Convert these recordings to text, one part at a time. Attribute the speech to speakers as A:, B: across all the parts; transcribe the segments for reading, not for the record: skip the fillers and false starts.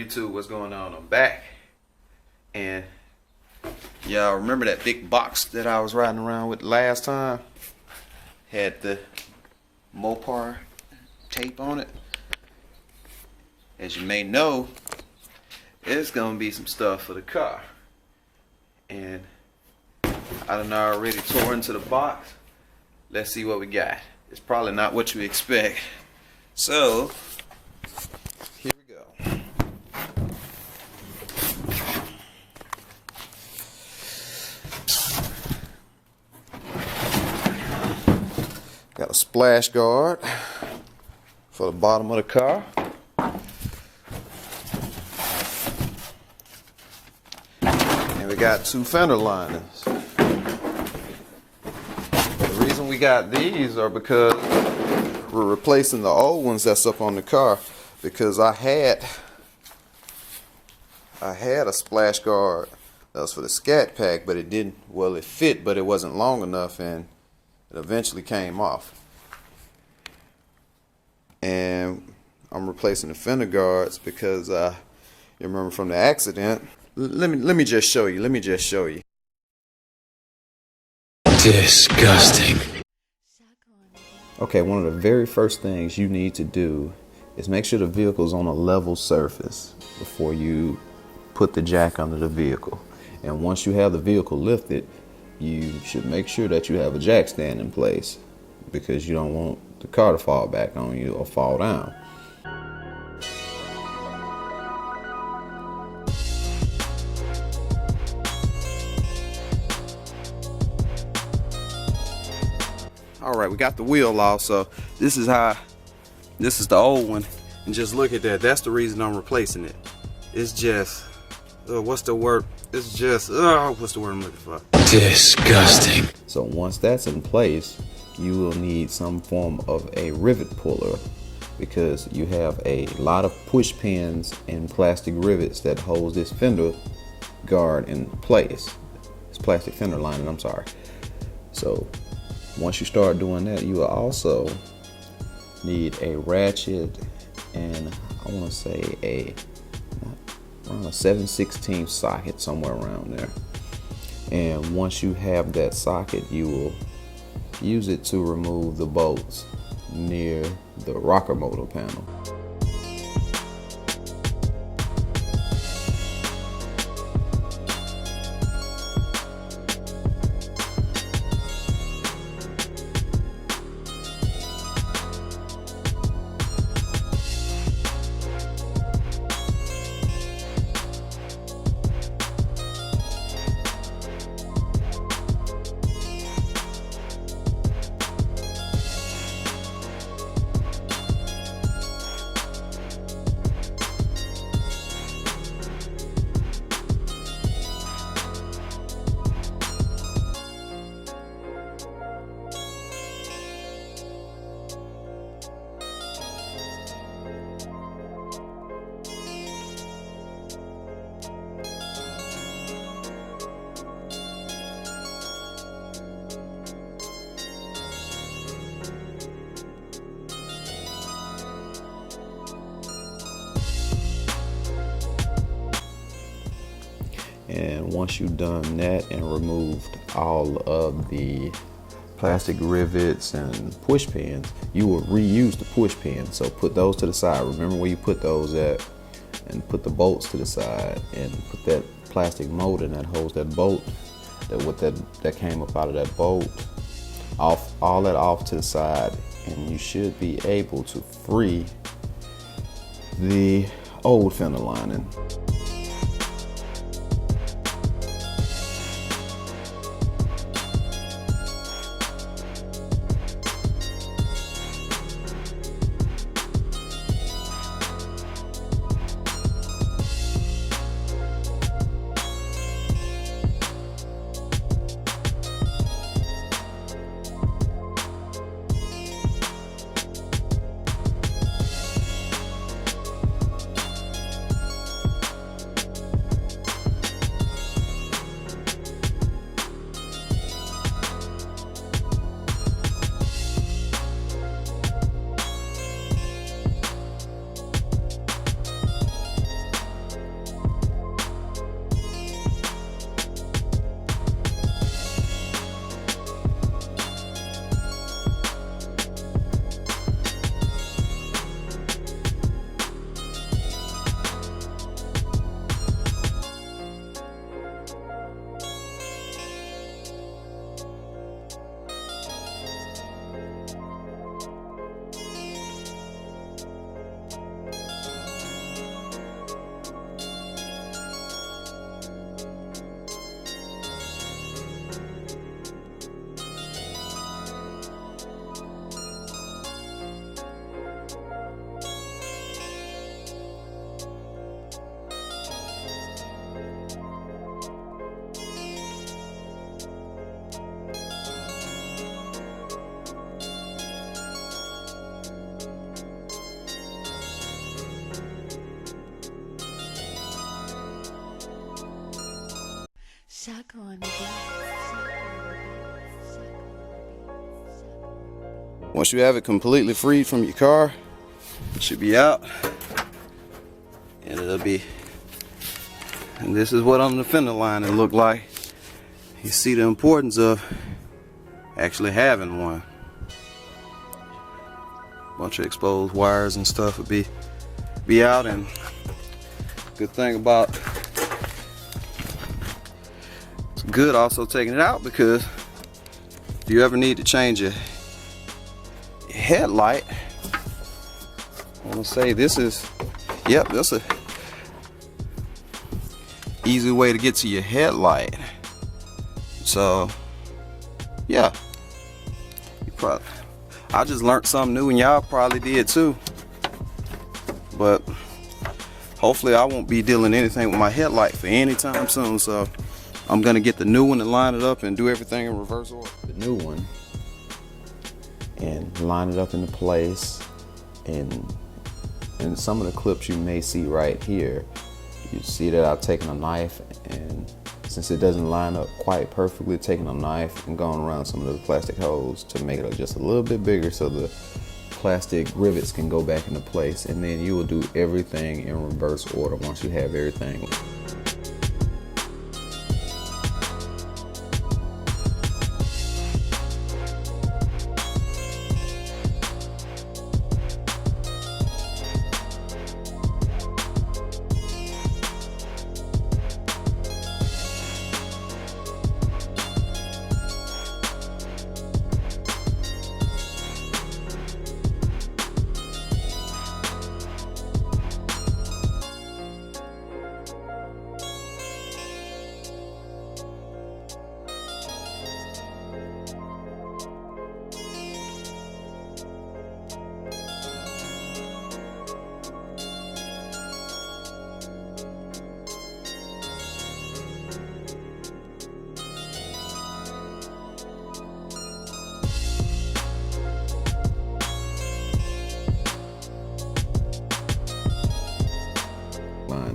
A: YouTube, what's going on? I'm back, and y'all remember that big box that I was riding around with last time? Had the Mopar tape on it. As you may know, it's gonna be some stuff for the car, and I done already tore into the box. Let's see what we got. It's probably not what you expect, so here we go. Got a splash guard for the bottom of the car. And we got two fender liners. The reason we got these are because we're replacing the old ones that's up on the car, because I had a splash guard that was for the ScatPack, but it didn't, well, it fit, but it wasn't long enough, and it eventually came off. And I'm replacing the fender guards because you remember from the accident. Let me just show you.
B: Disgusting.
A: Okay, one of the very first things you need to do is make sure the vehicle's on a level surface before you put the jack under the vehicle. And once you have the vehicle lifted, you should make sure that you have a jack stand in place, because you don't want the car to fall back on you or fall down. Alright, we got the wheel off, so this is the old one, and just look at that. That's the reason I'm replacing it. It's just, what's the word I'm looking for?
B: Disgusting.
A: So once that's in place, you will need some form of a rivet puller, because you have a lot of push pins and plastic rivets that hold this fender guard in place. It's plastic fender lining, I'm sorry. So once you start doing that, you will also need a ratchet and I want to say around a 7/16 socket, somewhere around there. And once you have that socket, you will use it to remove the bolts near the rocker motor panel. And once you've done that and removed all of the plastic rivets and push pins, you will reuse the push pins. So put those to the side. Remember where you put those at, and put the bolts to the side, and put that plastic molding that holds that bolt, that came up out of that bolt, all that off to the side, and you should be able to free the old fender lining. Once you have it completely freed from your car, it should be out, and it'll be, and this is what on the fender lining look like. You see the importance of actually having one. Bunch of exposed wires and stuff would be out, and good thing about it's good also taking it out, because if you ever need to change your headlight, I want to say this is, yep, that's a easy way to get to your headlight. So yeah, you probably, I just learned something new, and y'all probably did too. But hopefully I won't be dealing anything with my headlight for any time soon, so I'm gonna get the new one and line it up and do everything in reverse order. The new one, and line it up into place, and some of the clips you may see right here, you see that I've taken a knife, and since it doesn't line up quite perfectly, taking a knife and going around some of the plastic holes to make it just a little bit bigger so the plastic rivets can go back into place, and then you will do everything in reverse order once you have everything.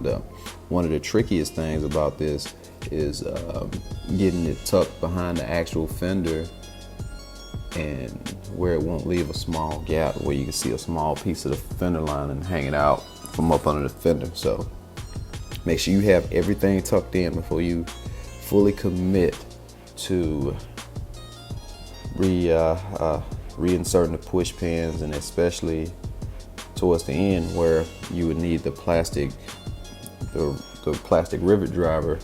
A: Up. One of the trickiest things about this is getting it tucked behind the actual fender, and where it won't leave a small gap where you can see a small piece of the fender lining hanging out from up under the fender. So make sure you have everything tucked in before you fully commit to reinserting the push pins, and especially towards the end where you would need the plastic rivet driver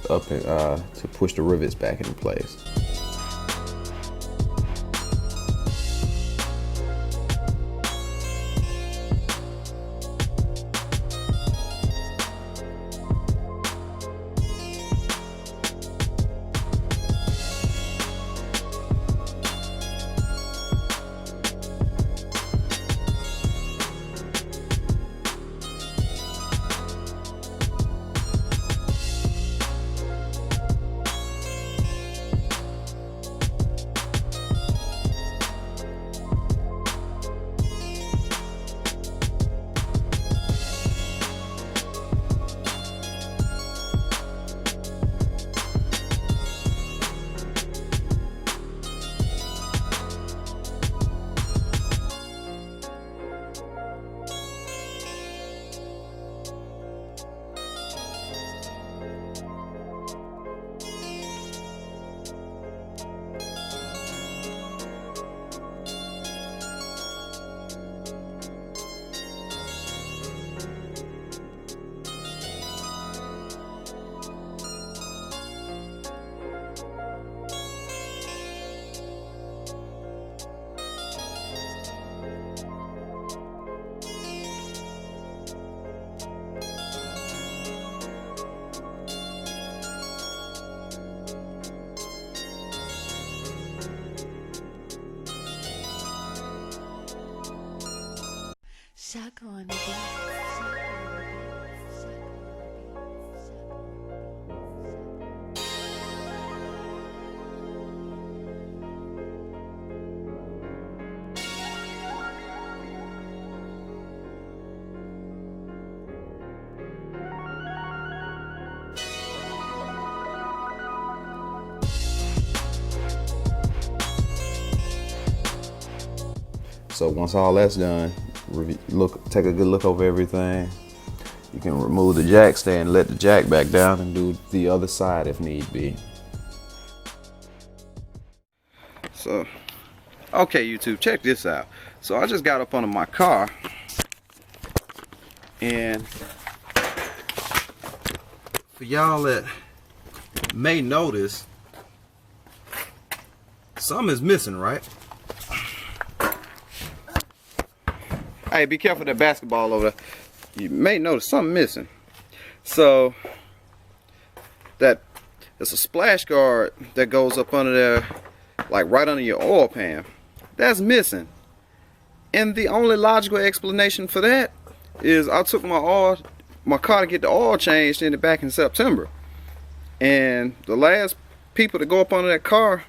A: up to push the rivets back into place. So once all that's done, take a good look over everything. You can remove the jack stand, let the jack back down, and do the other side if need be. So, okay YouTube, check this out. So I just got up under my car, and for y'all that may notice, something is missing, right? Hey, be careful of that basketball over there. You may notice something missing. So that it's a splash guard that goes up under there, like right under your oil pan. That's missing. And the only logical explanation for that is I took my car to get the oil changed in it back in September. And the last people to go up under that car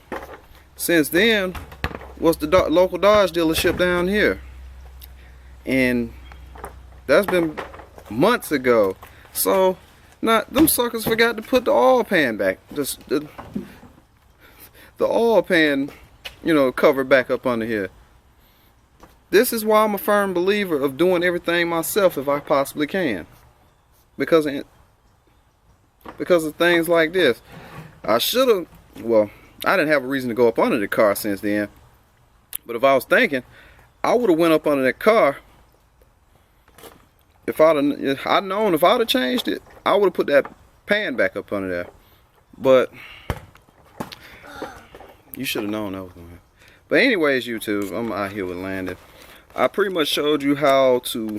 A: since then was the local Dodge dealership down here. And that's been months ago. So now them suckers forgot to put the oil pan back. The oil pan, you know, cover back up under here. This is why I'm a firm believer of doing everything myself if I possibly can. Because of things like this. I should have, well, I didn't have a reason to go up under the car since then. But if I was thinking, I would have went up under that car. If I'd have changed it, I would have put that pan back up under there. But you should have known that was going to happen. But anyways, YouTube, I'm out here with Landon. I pretty much showed you how to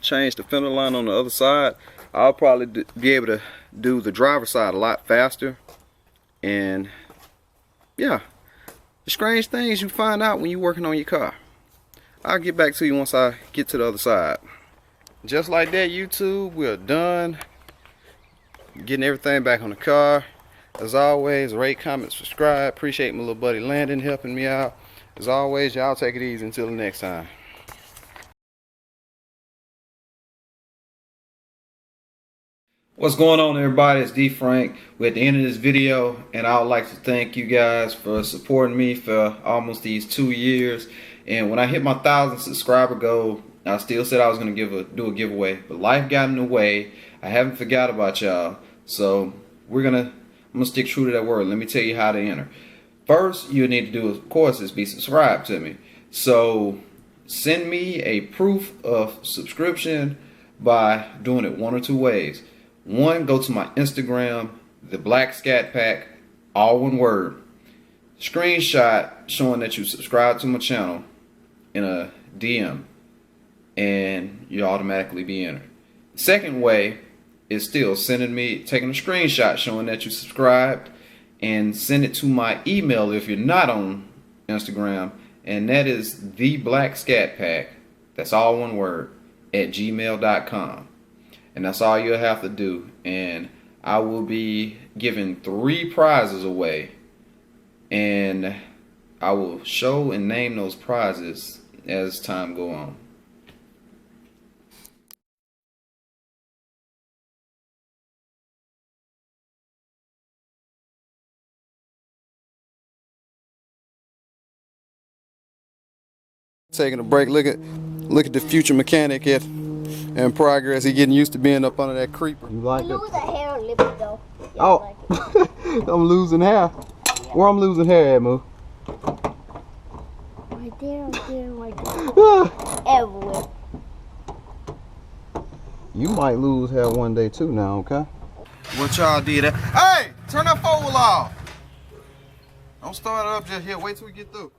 A: change the fender line on the other side. I'll probably be able to do the driver's side a lot faster. And yeah, the strange things you find out when you're working on your car. I'll get back to you once I get to the other side. Just like that, YouTube, we're done getting everything back on the car. As always, rate, comment, subscribe. Appreciate my little buddy Landon helping me out. As always, y'all take it easy until the next time. What's going on, everybody? It's D Frank. We're at the end of this video, and I would like to thank you guys for supporting me for almost these 2 years. And when I hit my 1,000 subscriber goal, I still said I was going to do a giveaway, but life got in the way. I haven't forgot about y'all, so I'm gonna stick true to that word. Let me tell you how to enter. First, you need to do, of course, is be subscribed to me. So send me a proof of subscription by doing it one or two ways. One, go to my Instagram, the Black ScatPack, all one word. Screenshot showing that you subscribe to my channel in a DM, and you automatically be entered. The second way is still taking a screenshot showing that you subscribed, and send it to my email if you're not on Instagram, and that is theblackscatpack, that's all one word, at gmail.com. And that's all you'll have to do. And I will be giving 3 prizes away, and I will show and name those prizes as time go on. Taking a break. Look at the future mechanic in progress. He getting used to being up under that creeper. You like it?
C: Lose a hair a little bit though. Yeah,
A: oh, like I'm losing hair. Yeah. Where I'm losing hair at, Moo?
C: Right there, right there. Everywhere.
A: You might lose hair one day too now, okay? What y'all did? Hey, turn that 4-wheel off. Don't start it up just here. Wait till we get through.